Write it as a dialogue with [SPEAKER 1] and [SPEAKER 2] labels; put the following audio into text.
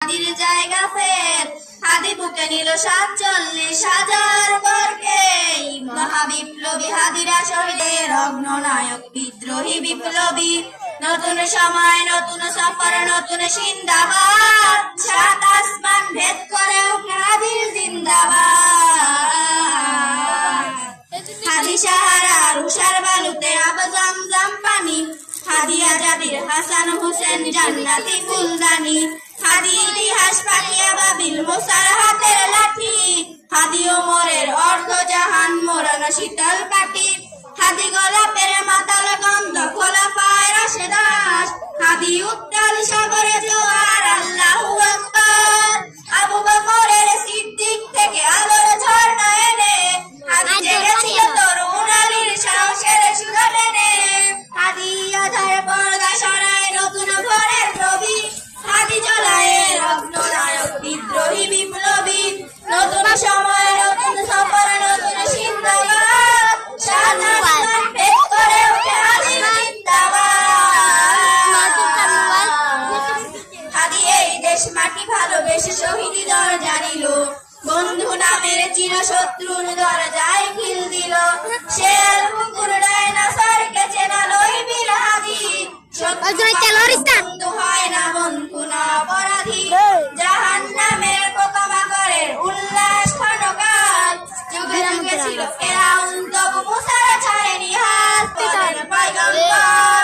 [SPEAKER 1] হাদির জায়গা ফের। হাদি বুকে নিল 47,000 বর্গে। মহাবিপ্লবী হাদিরা শহীদের অগ্ননায়ক বিদ্রোহী বিপ্লবী। নতুন সময় নতুন সফর নতুন সিন্দাবাদ। 7 আসমান ভেদ করে উঠে হাদির জিন্দাবাদ। হাদি সাহারার উষার বালুতে আব জমজম পানি। হাদি আজাদির হাসান হোসেন জান্নাতি ফুলদানি। হাদি ইতিহাস পাকিয়া বাবিল মুসার হাতের লাঠি। হাদি ওমরের অর্ধজাহান মোরানো শীতল কাটি। হাদি গোলাপের মাতাল গন্ধ খোলাফায়ে রাশেদাস। হাদি উত্তাল সাগরে জোয়ার আল্লাহু আকবার। আবু বকরের সিদ্দিক থেকে আলোর ঝর্ণা এনে হাদি জেগেছিল তরুণ আলীর সাহসের সুর টেনে। হাদি আধার পর্দা সরায় নতুন ভোরের রবি। হাদি জলায়ের অগ্ননায়ক বিদ্রোহী বিপ্লবী। নতুন সময় নতুন সফর নতুন সিন্দাবাদ। 7 আসমান ভেদ করে উঠে হাদির জিন্দাবাদ। হাদি এই দেশ মাটি ভালোবেসে শহীদি দর জানিল। বন্ধু নামের চিরশত্রুর দরজায় খিল দিল। শের পুকুর ডাইনোসরকে চেনালোই বীর হাদি। বন্ধু হয় না বন্ধু না অপরাধী। জাহান্নামের পোকামাকড়ের উল্লাস ক্ষণকাল। যুগে যুগে ছিল ফেরাউন তবু মুসারা ছাড়েনি হাত। পয়গম্বর